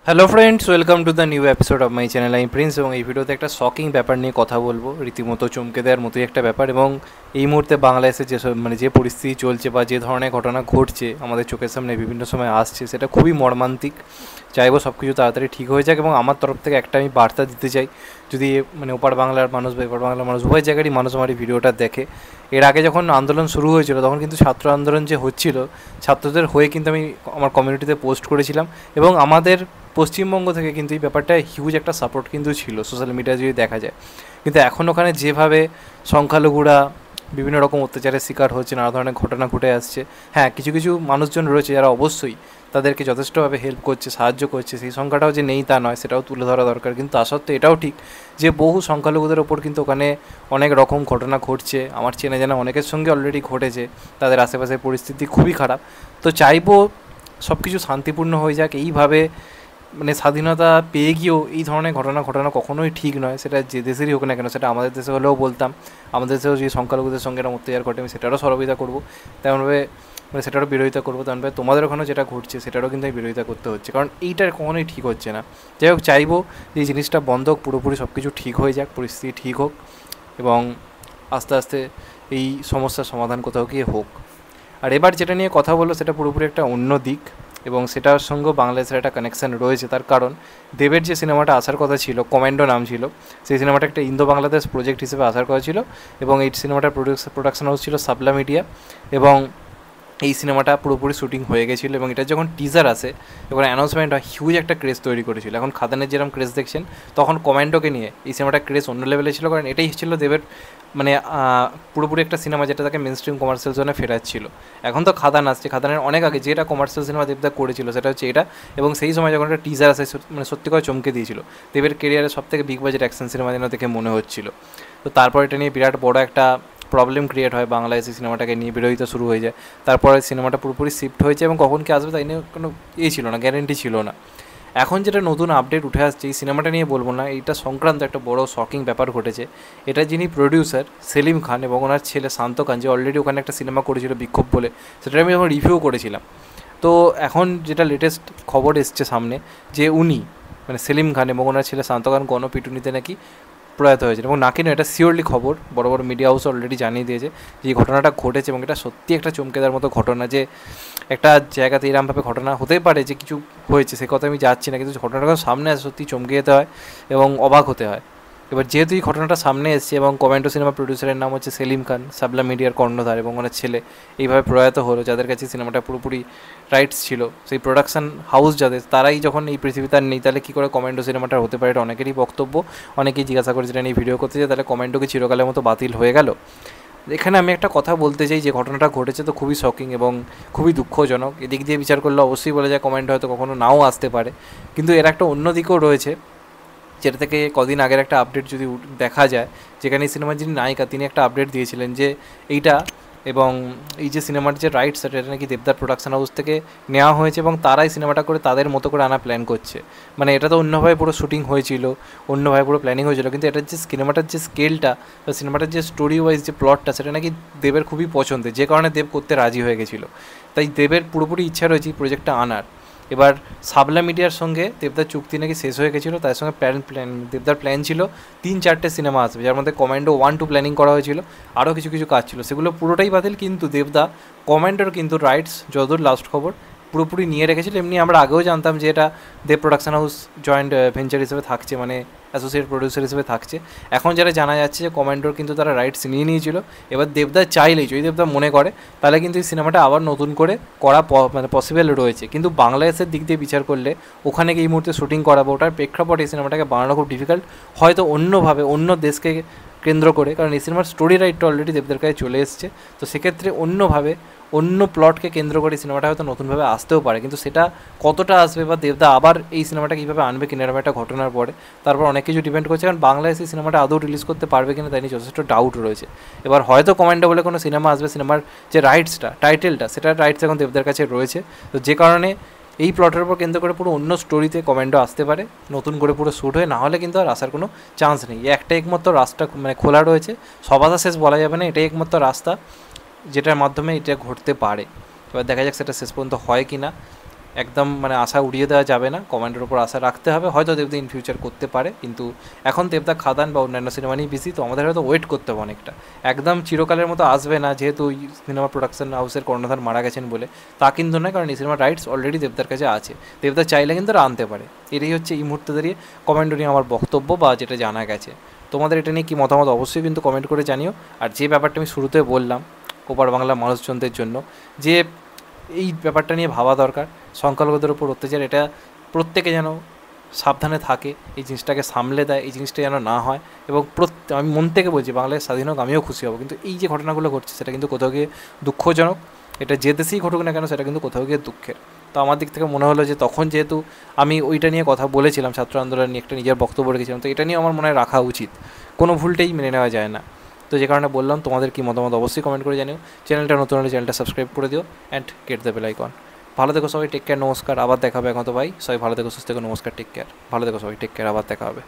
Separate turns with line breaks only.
Hello friends, welcome to the new episode of my channel. আমি Prince এবং এই ভিডিওতে একটা শকিং ব্যাপার নিয়ে কথা বলবো, রীতিমতো চমকে দেওয়ার মতোই একটা ব্যাপার। এবং এই মুহূর্তে বাংলাদেশে যে পরিস্থিতি চলছে বা যে ধরনের ঘটনা ঘটছে আমাদের চোখের সামনে বিভিন্ন সময় আসছে, সেটা খুবই মর্মান্তিক। চাইবো সব কিছু তাড়াতাড়ি ঠিক হয়ে যাক এবং আমার তরফ থেকে একটা আমি বার্তা দিতে চাই, যদি ওপার বাংলার মানুষ বা এপার বাংলার মানুষ উভয় জায়গারই মানুষ আমার এই ভিডিওটা দেখে। এর আগে যখন আন্দোলন শুরু হয়েছিল তখন কিন্তু ছাত্র আন্দোলন যে হচ্ছিল, ছাত্রদের হয়ে কিন্তু আমি আমার কমিউনিটিতে পোস্ট করেছিলাম এবং আমাদের পশ্চিমবঙ্গ থেকে কিন্তু এই ব্যাপারটা হিউজ একটা সাপোর্ট কিন্তু ছিল সোশ্যাল মিডিয়া যদি দেখা যায়। কিন্তু এখন ওখানে যেভাবে সংখ্যালঘুরা বিভিন্ন রকম অত্যাচারের শিকার হচ্ছে, নানা ধরনের ঘটনা ঘটে আসছে। হ্যাঁ, কিছু কিছু মানুষজন রয়েছে যারা অবশ্যই তাদেরকে যথেষ্টভাবে হেল্প করছে, সাহায্য করছে, সেই সংখ্যাটাও যে নেই তা নয়, সেটাও তুলে ধরা দরকার। কিন্তু তা সত্ত্বেও এটাও ঠিক যে বহু সংখ্যালঘুদের ওপর কিন্তু ওখানে অনেক রকম ঘটনা ঘটছে। আমার চেনা জানা অনেকের সঙ্গে অলরেডি ঘটেছে, তাদের আশেপাশের পরিস্থিতি খুবই খারাপ। তো চাইবো সব কিছু শান্তিপূর্ণ হয়ে যাক। এইভাবে স্বাধীনতা পেয়ে গিয়েও এই ধরনের ঘটনা ঘটানো কখনোই ঠিক নয়, সেটা যে দেশেরই হোক না কেন। সেটা আমাদের দেশে হলেও বলতাম, আমাদের দেশেও যে সংখ্যালঘুদের সঙ্গে এরকম অত্যাচার ঘটে আমি সেটারও সহযোগিতা করবো, তেমনভাবে সেটারও বিরোধিতা করবো। তেমনভাবে তোমাদের ওখানেও যেটা ঘটছে সেটারও কিন্তু আমি বিরোধিতা করতে হচ্ছে, কারণ এইটা কখনোই ঠিক হচ্ছে না। যাই হোক, চাইবো যে এই জিনিসটা বন্ধ হোক, পুরোপুরি সব কিছু ঠিক হয়ে যাক, পরিস্থিতি ঠিক হোক এবং আস্তে আস্তে এই সমস্যার সমাধান কোথাও গিয়ে হোক। আর এবার যেটা নিয়ে কথা বললো সেটা পুরোপুরি একটা অন্য দিক এবং সেটার সঙ্গেও বাংলাদেশের একটা কানেকশান রয়েছে। তার কারণ দেবের যে সিনেমাটা আসার কথা ছিল, কমান্ডো নাম ছিল, সেই সিনেমাটা একটা ইন্দো বাংলাদেশ প্রজেক্ট হিসেবে আসার কথা ছিল এবং এই সিনেমাটার প্রোডাকশন হাউস ছিল সাবলা মিডিয়া। এবং এই সিনেমাটা পুরোপুরি শ্যুটিং হয়ে গেছিলো এবং এটা যখন টিজার আসে, যখন অ্যানাউন্সমেন্ট হয়, হিউজ একটা ক্রেজ তৈরি করেছিল। এখন খাদানের যেরকম ক্রেজ দেখছেন, তখন কমান্ডোকে নিয়ে এই সিনেমাটার ক্রেজ অন্য লেভেলে ছিল, কারণ এটাই ছিল দেবের মানে পুরোপুরি একটা সিনেমা যেটা তাকে মেন স্ট্রিম কমার্শিয়াল জোনে ফেরাচ্ছিল। এখন তো খাদান আসছে, খাদানের অনেক আগে যেটা কমার্শিয়াল সিনেমা দেবদা করেছিল সেটা হচ্ছে এটা। এবং সেই সময় যখন একটা টিজার আসে, সত্যি করে চমকে দিয়েছিল। দেবের কেরিয়ারের সব থেকে বিগ বাজেট অ্যাকশন সিনেমা যেন দেখে মনে হচ্ছিল। তো তারপর এটা নিয়ে বিরাট বড় একটা প্রবলেম ক্রিয়েট হয়, বাংলাদেশি সিনেমাটাকে নিয়ে বিরোধিতা শুরু হয়ে যায়। তারপরে সিনেমাটা পুরোপুরি শিফট হয়েছে এবং কখন কি আসবে তাই নিয়ে কোনো ছিল না, গ্যারেন্টি ছিল না। এখন যেটা নতুন আপডেট উঠে আসছে, এই সিনেমাটা নিয়ে বলবো না, এইটা সংক্রান্ত একটা বড় শকিং ব্যাপার ঘটেছে। এটা যিনি প্রডিউসার সেলিম খান এবং ওনার ছেলে শান্ত খান, যে অলরেডি ওখানে একটা সিনেমা করেছিল বিক্ষোভ বলে, সেটা আমি যখন রিভিউ করেছিলাম। তো এখন যেটা লেটেস্ট খবর এসছে সামনে, যে উনি সেলিম খান এবং ওনার ছেলে শান্ত খান গণপিটুনিতে নাকি প্রয়াত হয়েছে। এবং নাকি না, এটা শিওরলি খবর, বড় বড় মিডিয়া হাউস অলরেডি জানিয়ে দিয়েছে যে এই ঘটনাটা ঘটেছে। এবং এটা সত্যি একটা চমকে দেওয়ার মতো ঘটনা, যে একটা জায়গাতে এরমভাবে ঘটনা হতেই পারে যে কিছু হয়েছে, সে কথা আমি যাচ্ছি না, কিন্তু ঘটনাটা সামনে আসে সত্যি চমকে যেতে হয় এবং অবাক হতে হয়। এবার যেহেতু এই ঘটনাটা সামনে এসছে এবং কমেন্টো সিনেমা প্রডিউসারের নাম হচ্ছে সেলিম খান, সাবলা মিডিয়ার কর্ণধার, এবং ওনার ছেলে এইভাবে প্রয়াত হলো, যাদের কাছে সিনেমাটা পুরোপুরি রাইটস ছিল, সেই প্রোডাকশন হাউস যাদের, তারাই যখন এই পৃথিবীতে আর নেই, তাহলে কী করে কমেন্টো সিনেমাটা হতে পারে? এটা অনেকেরই বক্তব্য। অনেকেই জিজ্ঞাসা করে যেটা নিয়ে ভিডিও করতে চাই, তাহলে কমেন্টোকে চিরকালের মতো বাতিল হয়ে গেল। এখানে আমি একটা কথা বলতে চাই, যে ঘটনাটা ঘটেছে তো খুবই শকিং এবং খুবই দুঃখজনক। এদিক দিয়ে বিচার করলে অবশ্যই বলে যায় কমেন্ট হয়তো কখনো নাও আসতে পারে, কিন্তু এর একটা অন্য দিকও রয়েছে, যেটা থেকে কদিন আগের একটা আপডেট যদি দেখা যায়, যেখানে এই সিনেমার যিনি নায়িকা তিনি একটা আপডেট দিয়েছিলেন যে এইটা এবং এই যে সিনেমার যে রাইটস, এটা নাকি দেবদার প্রোডাকশন হাউস থেকে নেওয়া হয়েছে এবং তারাই সিনেমাটা করে তাদের মতো করে আনা প্ল্যান করছে। এটা তো অন্যভাবে পুরো শ্যুটিং হয়েছিল, অন্যভাবে পুরো প্ল্যানিং হয়েছিল, কিন্তু এটার যে সিনেমাটার যে স্কেলটা বা সিনেমাটার যে স্টোরি ওয়াইজ যে প্লটটা, সেটা নাকি দেবের খুবই পছন্দের, যে কারণে দেব করতে রাজি হয়ে গেছিলো। তাই দেবের পুরোপুরি ইচ্ছা রয়েছে এই প্রজেক্টটা আনার। এবার সাবলা মিডিয়ার সঙ্গে দেবদার চুক্তি নাকি শেষ হয়ে গেছিলো, তার সঙ্গে দেবদার প্ল্যান ছিল 3-4টে সিনেমা আসবে, যার মধ্যে কমান্ডো 1-2 প্ল্যানিং করা হয়েছিল, আরও কিছু কিছু কাজ ছিল, সেগুলো পুরোটাই বাতিল। কিন্তু দেবদা কমান্ডোর কিন্তু রাইটস যতদূর লাস্ট খবর পুরোপুরি নিয়ে রেখেছিল। এমনি আমরা আগেও জানতাম যে এটা দেব প্রোডাকশন হাউস জয়েন্ট ভেঞ্চার হিসেবে থাকছে, অ্যাসোসিয়েট প্রডিউসার হিসেবে থাকছে। এখন যারা জানা যাচ্ছে যে কমান্ডোর কিন্তু তারা রাইটস নিয়ে নিয়েছিল। এবার দেবদা চাইলেই, যদি দেবদা মনে করে, তাহলে কিন্তু এই সিনেমাটা আবার নতুন করে করা পসিবল রয়েছে। কিন্তু বাংলাদেশের দিক দিয়ে বিচার করলে ওখানে এই মুহূর্তে শ্যুটিং করাবো, ওটার প্রেক্ষাপটে এই সিনেমাটাকে বানানো খুব ডিফিকাল্ট, হয়তো অন্যভাবে অন্য দেশকে কেন্দ্র করে, কারণ এই সিনেমার স্টোরি রাইটটা অলরেডি দেবদের কাছে চলে এসছে। তো সেক্ষেত্রে অন্যভাবে অন্য প্লটকে কেন্দ্র করে সিনেমাটা হয়তো নতুনভাবে আসতেও পারে, কিন্তু সেটা কতটা আসবে বা দেবদা আবার এই সিনেমাটা কীভাবে আনবে কিনা এরকম একটা ঘটনার পরে, তারপর অনেক কিছু ডিপেন্ড করছে। কারণ বাংলাদেশ এই সিনেমাটা আদৌ রিলিজ করতে পারবে কিনা তাই নিয়ে যথেষ্ট ডাউট রয়েছে। এবার হয়তো কমান্ডো বলে কোনো সিনেমা আসবে, সিনেমার যে রাইটসটা, টাইটেলটা, সেটার রাইটস এখন দেবদের কাছে রয়েছে। তো যে কারণে এই প্লটের উপর কেন্দ্র করে পুরো অন্য স্টোরিতে কমান্ডো আসতে পারে, নতুন করে পুরো শ্যুট হয়ে, না হলে কিন্তু আর আসার কোনো চান্স নেই। একটা একমাত্র রাস্তা খোলা রয়েছে, সবাধা শেষ বলা যাবে না, এটাই একমাত্র রাস্তা যেটার মাধ্যমে এটা ঘটতে পারে। এবার দেখা যাক সেটা শেষ পর্যন্ত হয় কি না। একদম মানে আশা উড়িয়ে দেওয়া যাবে না, কমেন্টের ওপর আশা রাখতে হবে। হয়তো দেবদা ইন ফিউচার করতে পারে, কিন্তু এখন দেবদা খাদান বা অন্যান্য সিনেমা নিয়ে বিজি, তো আমাদের হয়তো ওয়েট করতে হবে অনেকটা। একদম চিরকালের মতো আসবে না, যেহেতু ওই সিনেমা প্রোডাকশন হাউসের কর্ণধার মারা গেছেন বলে, তা কিন্তু নয়, কারণ এই সিনেমার রাইটস অলরেডি দেবদার কাছে আছে। দেবদা চাইলে কিন্তু ওরা আনতে পারে। এটাই হচ্ছে এই মুহূর্তে দাঁড়িয়ে কমেন্ট নিয়ে আমার বক্তব্য বা যেটা জানা গেছে। তোমাদের এটা নিয়ে কী মতামত অবশ্যই কিন্তু কমেন্ট করে জানিও। আর যে ব্যাপারটা আমি শুরুতে বললাম ওপার বাংলার মানুষজনদের জন্য, যে এই ব্যাপারটা নিয়ে ভাবা দরকার, সংখ্যালঘুদের ওপর অত্যাচার, এটা প্রত্যেকে যেন সাবধানে থাকে, এই জিনিসটাকে সামলে দেয়, এই জিনিসটা যেন না হয়। এবং আমি মন থেকে বলছি, বাংলায় স্বাধীন হোক, আমিও খুশি হব, কিন্তু এই যে ঘটনাগুলো ঘটছে সেটা কিন্তু কোথাও গিয়ে দুঃখজনক। এটা যে দেশেই ঘটুক না কেন সেটা কিন্তু কোথাও গিয়ে দুঃখের। তো আমার দিক থেকে মনে হলো যে তখন যেহেতু আমি ওইটা নিয়ে কথা বলেছিলাম, ছাত্র আন্দোলন নিয়ে একটা নিজের বক্তব্য রেখেছিলাম, তো এটা নিয়ে আমার মনে হয় রাখা উচিত, কোনো ভুলটাই মেনে নেওয়া যায় না। তো যে কারণে বললাম, তোমাদের কি মতামত অবশ্যই কমেন্ট করে জানিও। চ্যানেলটা নতুন হলে চ্যানেলটা সাবস্ক্রাইব করে দিও and get the bell icon. ভালো থেকো সবাই, টেক কেয়ার, নমস্কার, আবার দেখা হবে এখন তো ভাই। সবাই ভালো থেকো, সুস্থ থেকো, নমস্কার, টেক কেয়ার, ভালো থেকো সবাই, টেক কেয়ার, আবার দেখা হবে।